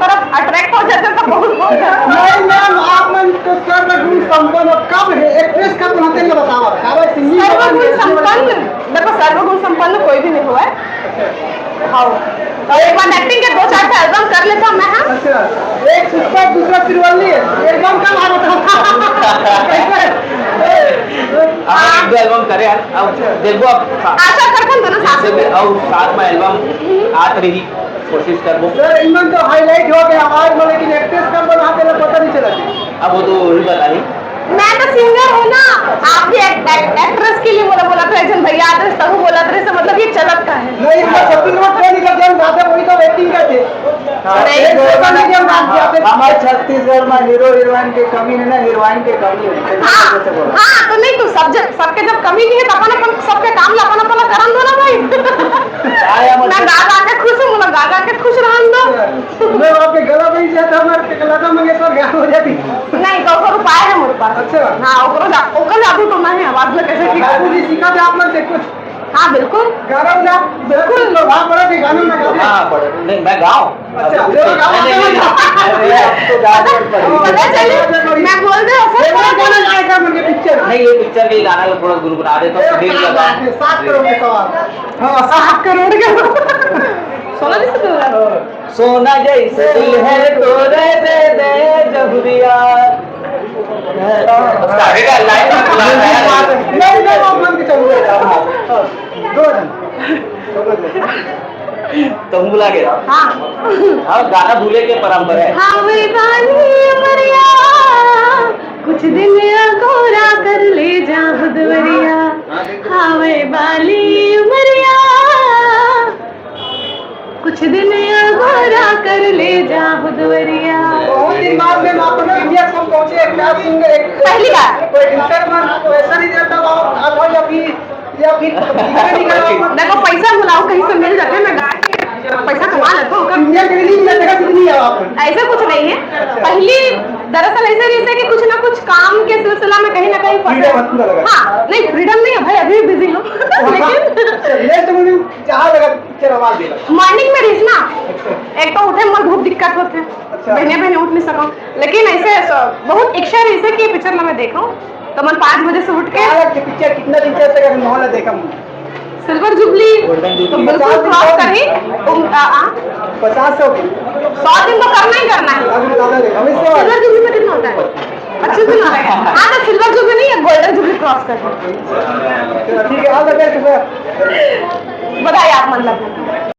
तरफ अट्रैक्ट हो जाते तो बहुत नहीं मैम, आप मन तो सर्वगुण संपन्न कब है एक्ट्रेस कब बनाते हैं बताओ। सर्वगुण संपन्न, देखो सर्वगुण संपन्न कोई भी नहीं हुआ है। हाँ, और एक बार एक्टिंग के 2-4 एल्बम कर लेता मैं। हाँ, अच्छा, एक पुष्पा दूसरा तिरवल्ली है, एकदम कम आ रहा एक दो एल्बम करे यार, अब देखो अब आशा करते हैं दोनों साथ में। और साथ में एल्बम आत रही कोशिश कर वो। सर इनमें तो हाईलाइट हो गया आवाज में, लेकिन एक्ट्रेस कब बनाते हैं पता नहीं चला। अब वो तो वही बता ही। मैं तो सिंगर हूँ ना, आप भी एक्ट्रेस के लिए बोला था एक जन भैया आते तब बोला था, इससे मतलब ये चलत का है। नहीं छत्तीसगढ़ ट्रेनिंग का जन जाते वही तो एक्टिंग करते। हमारे छत्तीसगढ़ में हीरो हीरोइन की कमी है ना, हीरोइन की कमी है। हाँ तो नहीं तो सबके जब कमी नहीं है तो अपन सबके काम ला अपन अपना करन दो ना भाई। मैं गा गा के खुश हूँ, गा गा के खुश रहन दो। मैं आपके गला नहीं जाता, हमारे लता मंगेशकर गाना हो जाती। नहीं तो ओकर उपाय है मेरे पास। अच्छा। हाँ ओकर जादू तो नहीं है, आवाज में कैसे ठीक है। मुझे सिखा दे आप लोग से कुछ। हाँ बिल्कुल गाना उना बिल्कुल प्रभाव पड़ा कि गानों में गाते। हाँ पढ़े नहीं मैं गाऊं। अच्छा पता चले मैं बोल दे गाना गाएगा मुझे पिक्चर नहीं, ये पिक्चर के ही गाना को थोड़ा गुनगुना दे तो दिल लगा। 7 करोड़ के सवाल। हाँ 7 करोड़ के सोना जैसे बोल रहा है। सोना जैसे दिल है तोरे दे दे जहुरिया। उसका आगे का लाइन नहीं नहीं आप मन के चलो। दो जन तुम बुला के हाँ हाँ गाना भूले के परंपरा है। हाँ वे बाली उमरिया कुछ दिन अगोरा कर ले जा बुधवरिया। हाँ वे बाली उमरिया कुछ दिन अगोरा कर ले जा बुधवरिया। बहुत दिन बाद में आप लोग इंडिया से पहुंचे। क्या सिंगर पहली बार कोई इंटरव्यू तो ऐसा नहीं देता आप या फिर देखो पैसा बुलाओ कहीं से मिल जाते, मैं गा के पैसा कमा लेता हूँ। इंडिया के लिए मिला जगह कितनी है आप। ऐसा कुछ नहीं है। पहली दरअसल ऐसा रहता है कि कुछ ना कुछ काम के सिलसिला में कहीं ना कहीं फंसे। हाँ नहीं फ्रीडम नहीं है भाई, अभी भी बिजी हूँ। लेकिन जहाँ लगा पिक्चर आवाज देगा मॉर्निंग में रही ना, एक तो उठे में बहुत दिक्कत होते हैं, बहने उठ नहीं सको। लेकिन ऐसे बहुत इच्छा रही है कि पिक्चर में देखा तो मैं 5 बजे से उठ के पिक्चर कितना दिन तक माहौल देखा सिल्वर जुबली तो बिल्कुल क्रॉस कर ही 50 100 दिन तो करना ही करना है। सिल्वर जुबली में कितना होता है 25 दिन होता है। हाँ तो सिल्वर जुबली नहीं है, गोल्डन जुबली क्रॉस कर। ठीक है, बताइए आप मतलब